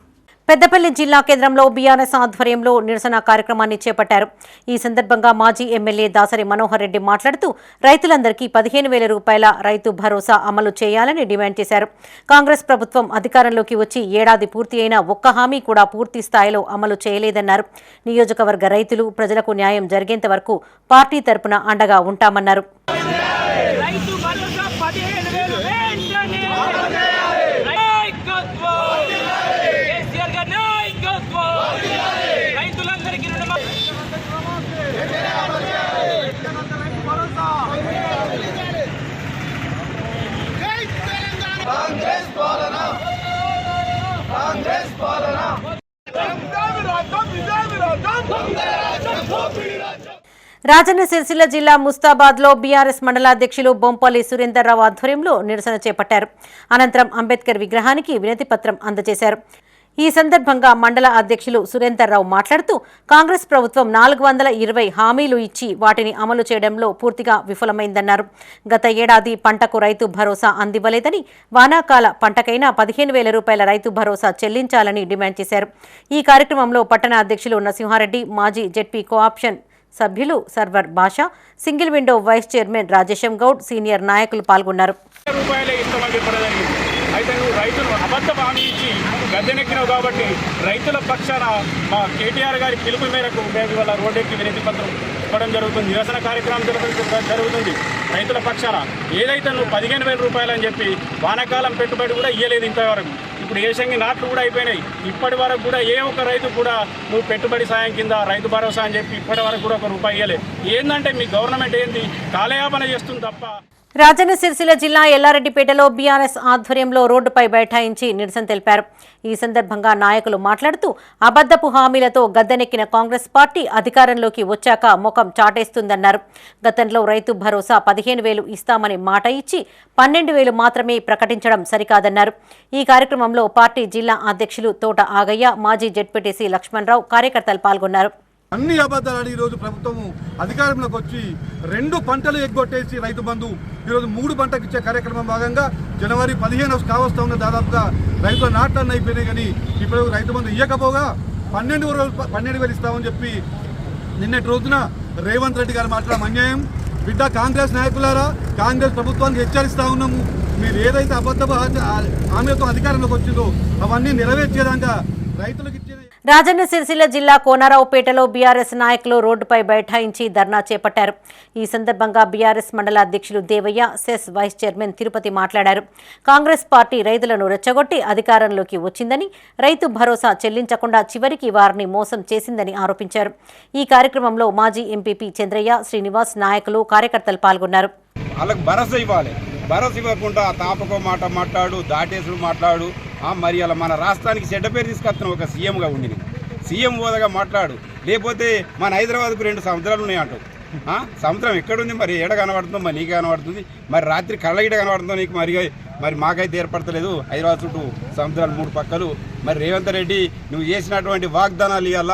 పెద్దపల్లి జిల్లా కేంద్రంలో బీఆర్ఎస్ ఆధ్వర్యంలో నిరసన కార్యక్రమాన్ని చేపట్టారు. ఈ సందర్భంగా మాజీ ఎమ్మెల్యే దాసరి మనోహర్ రెడ్డి మాట్లాడుతూ రైతులందరికీ 15,000 రూపాయల రైతు భరోసా అమలు చేయాలని డిమాండ్ చేశారు. కాంగ్రెస్ ప్రభుత్వం అధికారంలోకి వచ్చి ఏడాది పూర్తి అయినా ఒక్క హామీ కూడా పూర్తి స్థాయిలో అమలు చేయలేదన్నారు. నియోజకవర్గ రైతులు, ప్రజలకు న్యాయం జరిగేంత వరకు పార్టీ తరపున అండగా ఉంటామన్నారు. రాజన్న సిరిసిల్ల జిల్లా ముస్తాబాద్లో బీఆర్ఎస్ మండలాధ్యక్షులు బొంపల్లి సురేందర్రావు ఆధ్వర్యంలో నిరసన చేపట్టారు. అనంతరం అంబేద్కర్ విగ్రహానికి వినతి పత్రం అందజేశారు. ఈ సందర్భంగా మండల అధ్యక్షులు సురేందర్రావు మాట్లాడుతూ కాంగ్రెస్ ప్రభుత్వం 420 హామీలు ఇచ్చి వాటిని అమలు చేయడంలో పూర్తిగా విఫలమైందన్నారు. గత ఏడాది పంటకు రైతు భరోసా అందివ్వలేదని, వానాకాల పంటకైనా 15,000 రూపాయల రైతు భరోసా చెల్లించాలని డిమాండ్ చేశారు. ఈ కార్యక్రమంలో పట్టణ అధ్యక్షులు నరసింహారెడ్డి, మాజీ జెడ్పీ కోఆప్షన్ సభ్యులు Sarwar Basha, single window vice chairman Rajesham Goud, senior నాయకులు పాల్గొన్నారు. అయితే నువ్వు రైతులు అబద్ధ హామీ ఇచ్చి గద్దెనెక్కినావు కాబట్టి రైతుల పక్షాన మా కేటీఆర్ గారి పిలుపు మేరకు మేము ఇవాళ రోడ్డెక్కి వినతి పత్రం ఇవ్వడం జరుగుతుంది. నిరసన కార్యక్రమం జరుగుతుంది. రైతుల పక్షాన ఏదైతే నువ్వు 15,000 రూపాయలు అని చెప్పి వానాకాలం పెట్టుబడి కూడా ఇవ్వలేదు ఇంతవరకు. ఇప్పుడు ఏషంగి నాట్లు కూడా అయిపోయినాయి. ఇప్పటి వరకు కూడా ఏ ఒక్క రైతు కూడా నువ్వు పెట్టుబడి సాయం కింద రైతు భరోసా అని చెప్పి ఇప్పటి వరకు కూడా ₹1 ఇవ్వలేదు. ఏంటంటే మీ గవర్నమెంట్ ఏంది కాలయాపన చేస్తుంది తప్ప. రాజన్న సిరిసిల్ల జిల్లా ఎల్లారెడ్డిపేటలో బీఆర్ఎస్ ఆధ్వర్యంలో రోడ్డుపై బైఠాయించి నిరసన తెలిపారు. ఈ సందర్భంగా నాయకులు మాట్లాడుతూ అబద్ధపు హామీలతో గద్దెనెక్కిన కాంగ్రెస్ పార్టీ అధికారంలోకి వచ్చాక ముఖం చాటేస్తుందన్నారు. గతంలో రైతు భరోసా 15,000 ఇస్తామని మాట ఇచ్చి 12,000 మాత్రమే ప్రకటించడం సరికాదన్నారు. ఈ కార్యక్రమంలో పార్టీ జిల్లా అధ్యక్షులు తోట ఆగయ్య, మాజీ జెడ్పీటీసీ లక్ష్మణరావు, కార్యకర్తలు పాల్గొన్నారు. అన్ని అబద్ధాలు ఈరోజు ప్రభుత్వం అధికారంలోకి వచ్చి 2 పంటలు ఎగ్గొట్టేసి రైతు బంధు ఈరోజు 3 పంటకు ఇచ్చే కార్యక్రమం భాగంగా జనవరి 15 కావస్తా ఉన్న దాదాపుగా రైతుల నాట్లన్నీ అయిపోయినాయి. కానీ ఇప్పుడు రైతు బంధు ఇవ్వకపోగా 12,000 ఇస్తామని చెప్పి నిన్నటి రోజున రేవంత్ రెడ్డి గారు మాట్లాడడం అన్యాయం. బిడ్డ కాంగ్రెస్ నాయకులారా, కాంగ్రెస్ ప్రభుత్వానికి హెచ్చరిస్తా ఉన్నాము, మీరు ఏదైతే అబద్ధపు హామీలతో అధికారంలోకి వచ్చిందో అవన్నీ నెరవేర్చేదాకా రైతులకు ఇచ్చిన. రాజన్న సిరిసిల్ల జిల్లా కోనరావుపేటలో బీఆర్ఎస్ నాయకులు రోడ్డుపై బైఠాయించి ధర్నా చేపట్టారు. ఈ సందర్భంగా బీఆర్ఎస్ మండల అధ్యక్షులు Devaiah, CESS vice chairman Tirupati మాట్లాడారు. కాంగ్రెస్ పార్టీ రైతులను రెచ్చగొట్టి అధికారంలోకి వచ్చిందని, రైతు భరోసా చెల్లించకుండా చివరికి వారిని మోసం చేసిందని ఆరోపించారు. ఈ కార్యక్రమంలో మాజీ ఎంపీపీ చంద్రయ్య, శ్రీనివాస్, నాయకులు, కార్యకర్తలు పాల్గొన్నారు. వాళ్ళకు భరోసా ఇవ్వాలి. భరోసా ఇవ్వకుండా తాపకో మాట మాట్లాడు, దాటేసుడు మాట్లాడు. మరి అలా మన రాష్ట్రానికి చెడ్డ పేరు తీసుకొస్తున్నావు ఒక సీఎంగా ఉండి. సీఎం హోదాగా మాట్లాడు, లేకపోతే మన హైదరాబాద్కు 2 సముద్రాలు ఉన్నాయంటావు. సముద్రం ఎక్కడుంది మరి? ఏడ కనబడుతుందో మరి నీకు కనబడుతుంది, మరి రాత్రి కళ్ళగిట కనబడుతుందో నీకు మరి మాకైతే ఏర్పడతలేదు. హైదరాబాద్ చుట్టూ సముద్రాలు 3 పక్కలు. మరి రేవంత్ రెడ్డి నువ్వు చేసినటువంటి వాగ్దానాలు ఇవాళ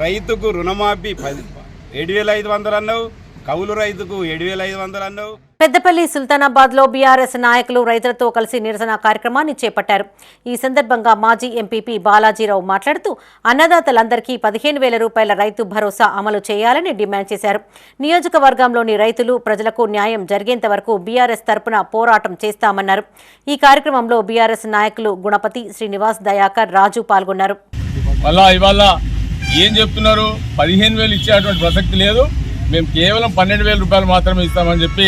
రైతుకు రుణమాఫీ 7,500 అన్నావు, కౌలు రైతుకు 7,500 అన్నావు. పెద్దపల్లి సుల్తానాబాద్ లో బీఆర్ఎస్ నాయకులు రైతులతో కలిసి నిరసన కార్యక్రమాన్ని చేపట్టారు. ఈ సందర్భంగా మాజీ ఎంపీపీ బాలాజీరావు మాట్లాడుతూ అన్నదాతలందరికీ 15,000 రూపాయల రైతు భరోసా అమలు చేయాలని డిమాండ్ చేశారు. నియోజకవర్గంలోని రైతులు, ప్రజలకు న్యాయం జరిగేంత వరకు బీఆర్ఎస్ తరపున పోరాటం చేస్తామన్నారు. ఈ కార్యక్రమంలో బీఆర్ఎస్ నాయకులు గుణపతి, శ్రీనివాస్, దయాకర్, రాజు పాల్గొన్నారు. ఇవాళ ఏం చెప్తున్నారు? 15,000 ఇచ్చేటువంటి ప్రసక్తి లేదు, మేము కేవలం 12,000 రూపాయలు మాత్రమే ఇస్తామని చెప్పి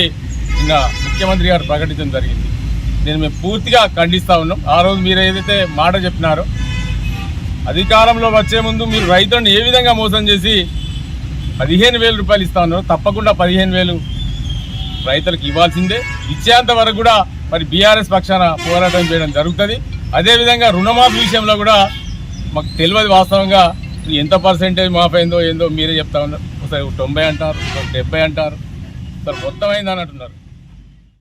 నిన్న ముఖ్యమంత్రి గారు ప్రకటించడం జరిగింది. మేము పూర్తిగా ఖండిస్తూ ఉన్నాం. ఆ రోజు మీరు ఏదైతే మాట చెప్పినారో, అధికారంలో వచ్చే ముందు మీరు రైతులను ఏ విధంగా మోసం చేసి 15,000 రూపాయలు ఇస్తా ఉన్నారు. తప్పకుండా 15,000 రైతులకు ఇవ్వాల్సిందే. ఇచ్చేంత వరకు కూడా మరి బీఆర్ఎస్ పక్షాన పోరాటం చేయడం జరుగుతుంది. అదేవిధంగా రుణమాఫీ విషయంలో కూడా మాకు తెలియదు వాస్తవంగా ఎంత పర్సెంటేజ్ మాఫ్ అయిందో ఏందో మీరే చెప్తా ఉన్నారు. ఒకసారి 90 అంటారు, 70 అంటారు, సార్ మొత్తం అయిందని అంటున్నారు.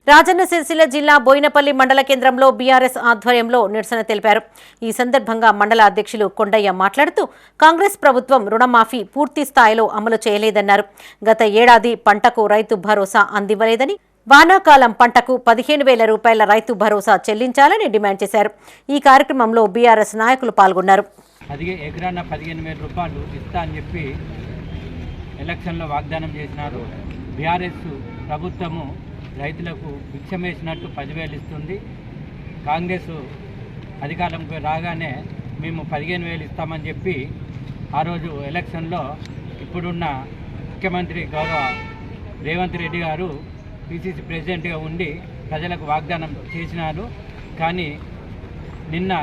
రాజన్న సిరిసిల్ల జిల్లా బోయినపల్లి మండల కేంద్రంలో బీఆర్ఎస్ ఆధ్వర్యంలో నిరసన తెలిపారు. ఈ సందర్భంగా మండల అధ్యక్షులు కొండయ్య మాట్లాడుతూ కాంగ్రెస్ ప్రభుత్వం రుణమాఫీ పూర్తి స్థాయిలో అమలు చేయలేదన్నారు. గత ఏడాది పంటకు రైతు భరోసా అందివ్వలేదని, వానాకాలం పంటకు 15,000 రూపాయల రైతు భరోసా చెల్లించాలని డిమాండ్ చేశారు. ఈ కార్యక్రమంలో బీఆర్ఎస్ నాయకులు పాల్గొన్నారు. ఎకరాన 15,000 రూపాయలు ఇస్తా అని చెప్పి ఎలక్షన్లో వాగ్దానం చేసినారు. బీఆర్ఎస్ ప్రభుత్వము రైతులకు భిక్షమేసినట్టు 10,000 ఇస్తుంది. కాంగ్రెస్ అధికారంకి రాగానే మేము 15,000 ఇస్తామని చెప్పి ఆ రోజు ఎలక్షన్లో ఇప్పుడున్న ముఖ్యమంత్రి గౌరవ రేవంత్ రెడ్డి గారు పిసిసి ప్రెసిడెంట్గా ఉండి ప్రజలకు వాగ్దానం చేసినారు. కానీ నిన్న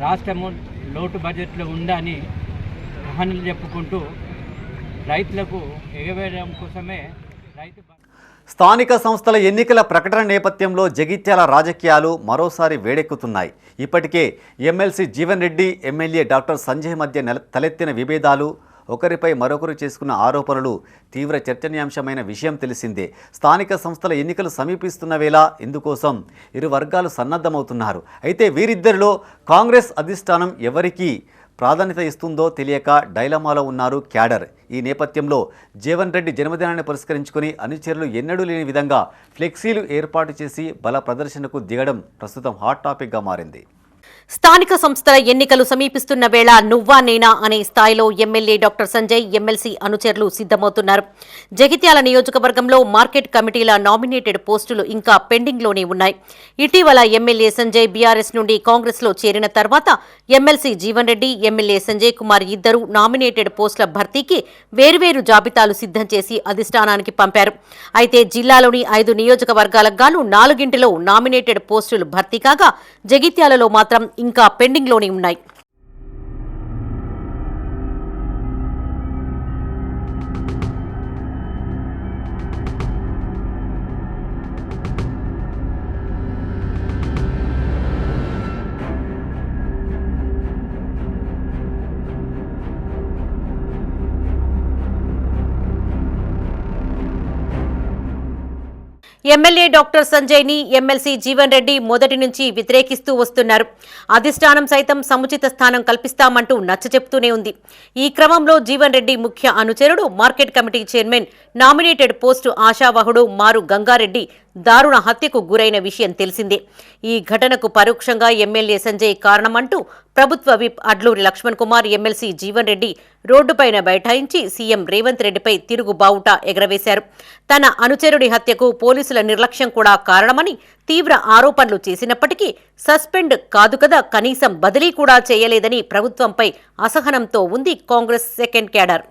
రాష్ట్రము లోటు బడ్జెట్లో ఉందని కహానీలు చెప్పుకుంటూ రైతులకు ఎగవేయడం కోసమే స్థానిక సంస్థల ఎన్నికల ప్రకటన నేపథ్యంలో జగిత్యాల రాజకీయాలు మరోసారి వేడెక్కుతున్నాయి. ఇప్పటికే MLC Jeevan Reddy, MLA doctor Sanjay మధ్య తలెత్తిన విభేదాలు, ఒకరిపై మరొకరు చేసుకున్న ఆరోపణలు తీవ్ర చర్చనీయాంశమైన విషయం తెలిసిందే. స్థానిక సంస్థల ఎన్నికలు సమీపిస్తున్న వేళ ఇందుకోసం ఇరు వర్గాలు సన్నద్ధమవుతున్నారు. అయితే వీరిద్దరిలో కాంగ్రెస్ అధిష్టానం ఎవరికి ప్రాధాన్యత ఇస్తుందో తెలియక డైలమాలో ఉన్నారు క్యాడర్. ఈ నేపథ్యంలో జీవన్ రెడ్డి జన్మదినాన్ని పురస్కరించుకుని అనుచరులు ఎన్నడూ లేని విధంగా ఫ్లెక్సీలు ఏర్పాటు చేసి బల ప్రదర్శనకు దిగడం ప్రస్తుతం హాట్ టాపిక్గా మారింది. స్థానిక సంస్థల ఎన్నికలు సమీపిస్తున్న వేళ నువ్వా నేనా అనే స్థాయిలో ఎమ్మెల్యే డాక్టర్ సంజయ్, ఎమ్మెల్సీ అనుచరులు సిద్ధమవుతున్నారు. జగిత్యాల నియోజకవర్గంలో మార్కెట్ కమిటీల నామినేటెడ్ పోస్టులు ఇంకా పెండింగ్లోనే ఉన్నాయి. ఇటీవల ఎమ్మెల్యే సంజయ్ బీఆర్ఎస్ నుండి కాంగ్రెస్లో చేరిన తర్వాత ఎమ్మెల్సీ జీవన్ రెడ్డి, ఎమ్మెల్యే సంజయ్ కుమార్ ఇద్దరు నామినేటెడ్ పోస్టుల భర్తీకి వేర్వేరు జాబితాలు సిద్ధం చేసి అధిష్టానానికి పంపారు. అయితే జిల్లాలోని 5 నియోజకవర్గాలకు గాను 4 నామినేటెడ్ పోస్టులు భర్తీ కాగా జగిత్యాలలో మాత్రం ఇంకా పెండింగ్లోనే ఉన్నాయి. ఎమ్మెల్యే డాక్టర్ సంజయ్ని ఎమ్మెల్సీ జీవన్ రెడ్డి మొదటి నుంచి వ్యతిరేకిస్తూ వస్తున్నారు. అధిష్టానం సైతం సముచిత స్థానం కల్పిస్తామంటూ నచ్చచెప్తూనే ఉంది. ఈ క్రమంలో జీవన్ రెడ్డి ముఖ్య అనుచరుడు, market committee chairman, nominated post ఆశావహుడు మారు గంగారెడ్డి దారుణ హత్యకు గురైన విషయం తెలిసిందే. ఈ ఘటనకు పరోక్షంగా ఎమ్మెల్యే సంజయ్ కారణమంటూ ప్రభుత్వ విప్ అడ్లూరి లక్ష్మణ్ కుమార్, ఎమ్మెల్సీ జీవన్ రెడ్డి రోడ్డుపైన బైఠాయించి సీఎం రేవంత్ రెడ్డిపై తిరుగు బావుటా ఎగరవేశారు. తన అనుచరుడి హత్యకు పోలీసుల నిర్లక్ష్యం కూడా కారణమని తీవ్ర ఆరోపణలు చేసినప్పటికీ సస్పెండ్ కాదు కదా, కనీసం బదిలీ కూడా చేయలేదని ప్రభుత్వంపై అసహనంతో ఉంది కాంగ్రెస్ సెకండ్ క్యాడర్.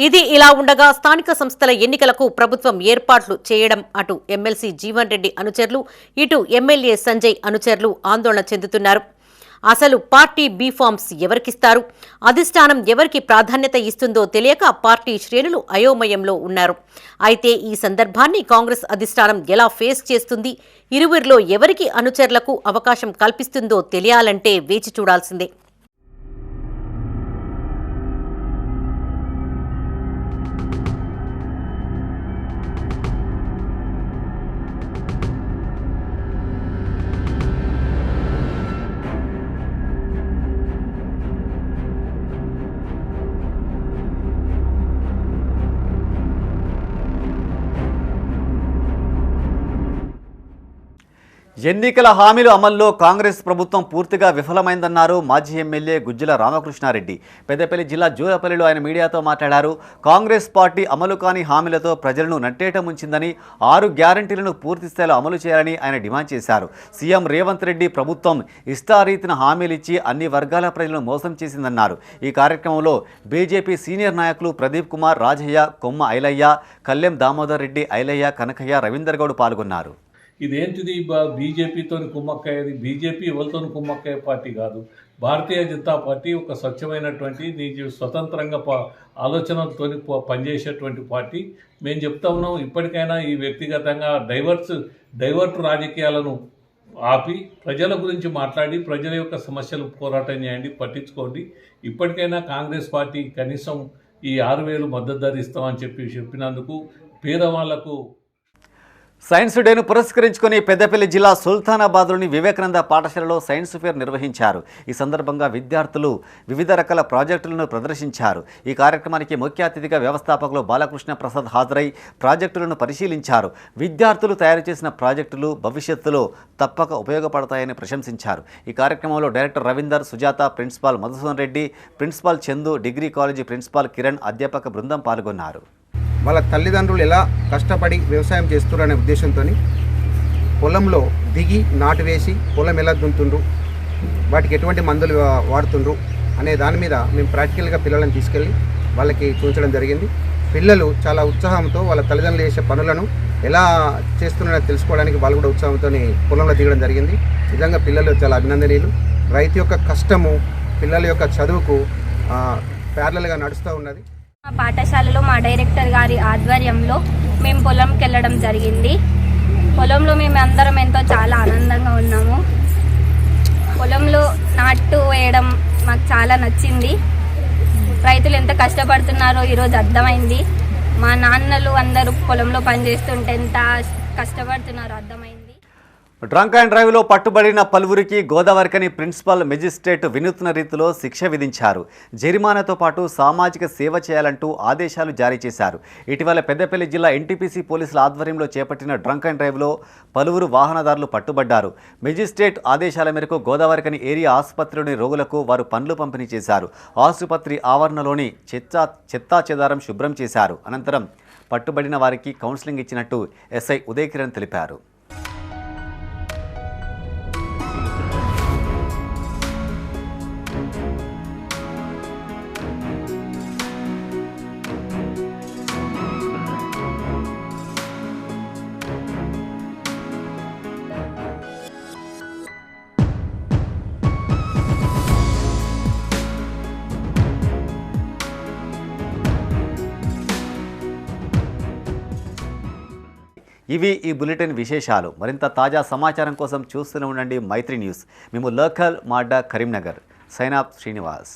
ఇది ఇలా ఉండగా స్థానిక సంస్థల ఎన్నికలకు ప్రభుత్వం ఏర్పాట్లు చేయడం అటు ఎమ్మెల్సీ జీవన్ రెడ్డి అనుచరులు, ఇటు ఎమ్మెల్యే సంజయ్ అనుచరులు ఆందోళన చెందుతున్నారు. అసలు పార్టీ బీఫామ్స్ ఎవరికిస్తారు, అధిష్టానం ఎవరికి ప్రాధాన్యత ఇస్తుందో తెలియక పార్టీ శ్రేణులు అయోమయంలో ఉన్నారు. అయితే ఈ సందర్భాన్ని కాంగ్రెస్ అధిష్టానం ఎలా ఫేస్ చేస్తుంది, ఇరువురిలో ఎవరికి అనుచరులకు అవకాశం కల్పిస్తుందో తెలియాలంటే వేచి చూడాల్సిందే. ఎన్నికల హామీల అమల్లో కాంగ్రెస్ ప్రభుత్వం పూర్తిగా విఫలమైందన్నారు మాజీ ఎమ్మెల్యే గుజ్జల రామకృష్ణారెడ్డి. పెద్దపల్లి జిల్లా జూలపల్లిలో ఆయన మీడియాతో మాట్లాడారు. కాంగ్రెస్ పార్టీ అమలు కాని హామీలతో ప్రజలను నట్టేట ముంచిందని, 6 గ్యారంటీలను పూర్తి స్థాయిలో అమలు చేయాలని ఆయన డిమాండ్ చేశారు. సీఎం రేవంత్ రెడ్డి ప్రభుత్వం ఇష్టారీతిన హామీలిచ్చి అన్ని వర్గాల ప్రజలను మోసం చేసిందన్నారు. ఈ కార్యక్రమంలో బీజేపీ సీనియర్ నాయకులు ప్రదీప్ కుమార్, రాజయ్య, కొమ్మ ఐలయ్య, కల్లెం దామోదర్ రెడ్డి, ఐలయ్య, కనకయ్య, రవీందర్ గౌడ్ పాల్గొన్నారు. ఇదేంటిది బీజేపీతో కుమ్మక్కయ్యేది? బీజేపీ ఎవరితో కుమ్మక్కయ్యే పార్టీ కాదు. భారతీయ జనతా పార్టీ ఒక స్వచ్ఛమైనటువంటి స్వతంత్రంగా ఆలోచనలతో పనిచేసేటువంటి పార్టీ. మేము చెప్తా ఉన్నాం, ఇప్పటికైనా ఈ వ్యక్తిగతంగా డైవర్ట్ రాజకీయాలను ఆపి ప్రజల గురించి మాట్లాడి ప్రజల యొక్క సమస్యలు పోరాటం చేయండి, పట్టించుకోండి. ఇప్పటికైనా కాంగ్రెస్ పార్టీ కనీసం ఈ 6,000 మద్దతు ధర ఇస్తామని చెప్పినందుకు పేదవాళ్లకు. సైన్స్ డేను పురస్కరించుకొని పెద్దపల్లి జిల్లా సుల్తానాబాద్లోని వివేకానంద పాఠశాలలో సైన్స్ ఫేర్ నిర్వహించారు. ఈ సందర్భంగా విద్యార్థులు వివిధ రకాల ప్రాజెక్టులను ప్రదర్శించారు. ఈ కార్యక్రమానికి ముఖ్య అతిథిగా వ్యవస్థాపకులు బాలకృష్ణ ప్రసాద్ హాజరై ప్రాజెక్టులను పరిశీలించారు. విద్యార్థులు తయారు చేసిన ప్రాజెక్టులు భవిష్యత్తులో తప్పక ఉపయోగపడతాయని ప్రశంసించారు. ఈ కార్యక్రమంలో director Ravinder, Sujatha, principal Madhusudan Reddy, principal Chandu, degree college principal Kiran, అధ్యాపక బృందం పాల్గొన్నారు. వాళ్ళ తల్లిదండ్రులు ఎలా కష్టపడి వ్యవసాయం చేస్తున్నారనే ఉద్దేశంతో పొలంలో దిగి నాటు వేసి పొలం ఎలా దున్నుతుండ్రు, వాటికి ఎటువంటి మందులు వాడుతుండ్రు అనే దాని మీద మేము ప్రాక్టికల్గా పిల్లలను తీసుకెళ్ళి వాళ్ళకి చూపించడం జరిగింది. పిల్లలు చాలా ఉత్సాహంతో వాళ్ళ తల్లిదండ్రులు చేసే పనులను ఎలా చేస్తున్నారో తెలుసుకోవడానికి వాళ్ళు కూడా ఉత్సాహంతో పొలంలో దిగడం జరిగింది. నిజంగా పిల్లలు చాలా అభినందనీయులు. రైతు యొక్క కష్టము పిల్లల యొక్క చదువుకు ప్యారలల్గా నడుస్తూ ఉన్నది. మా పాఠశాలలో మా డైరెక్టర్ గారి ఆధ్వర్యంలో మేము పొలంకి వెళ్ళడం జరిగింది. పొలంలో మేము అందరం చాలా ఆనందంగా ఉన్నాము. పొలంలో నాటు వేయడం మాకు చాలా నచ్చింది. రైతులు ఎంత కష్టపడుతున్నారో ఈరోజు అర్థమైంది. మా నాన్నలు అందరూ పొలంలో పనిచేస్తుంటే ఎంత కష్టపడుతున్నారో అర్థమైంది. డ్రంక్ అండ్ డ్రైవ్లో పట్టుబడిన పలువురికి గోదావరికని ప్రిన్సిపల్ మెజిస్ట్రేట్ వినూత్న రీతిలో శిక్ష విధించారు. జరిమానాతో పాటు సామాజిక సేవ చేయాలంటూ ఆదేశాలు జారీ చేశారు. ఇటీవల పెద్దపల్లి జిల్లా ఎన్టీపీసీ పోలీసుల ఆధ్వర్యంలో చేపట్టిన డ్రంక్ అండ్ డ్రైవ్లో పలువురు వాహనదారులు పట్టుబడ్డారు. మెజిస్ట్రేట్ ఆదేశాల మేరకు గోదావరికని ఏరియా ఆసుపత్రిలోని రోగులకు వారు పండ్లు పంపిణీ చేశారు. ఆసుపత్రి ఆవరణలోని చెత్తా చెదారం శుభ్రం చేశారు. అనంతరం పట్టుబడిన వారికి కౌన్సిలింగ్ ఇచ్చినట్టు ఎస్ఐ ఉదయ్ కిరణ్ తెలిపారు. ఇవి ఈ బులెటిన్ విశేషాలు. మరింత తాజా సమాచారం కోసం చూస్తూనే ఉండండి మైత్రి న్యూస్. మేము లోకల్ మాడ్డా కరీంనగర్. సైనాప్ శ్రీనివాస్.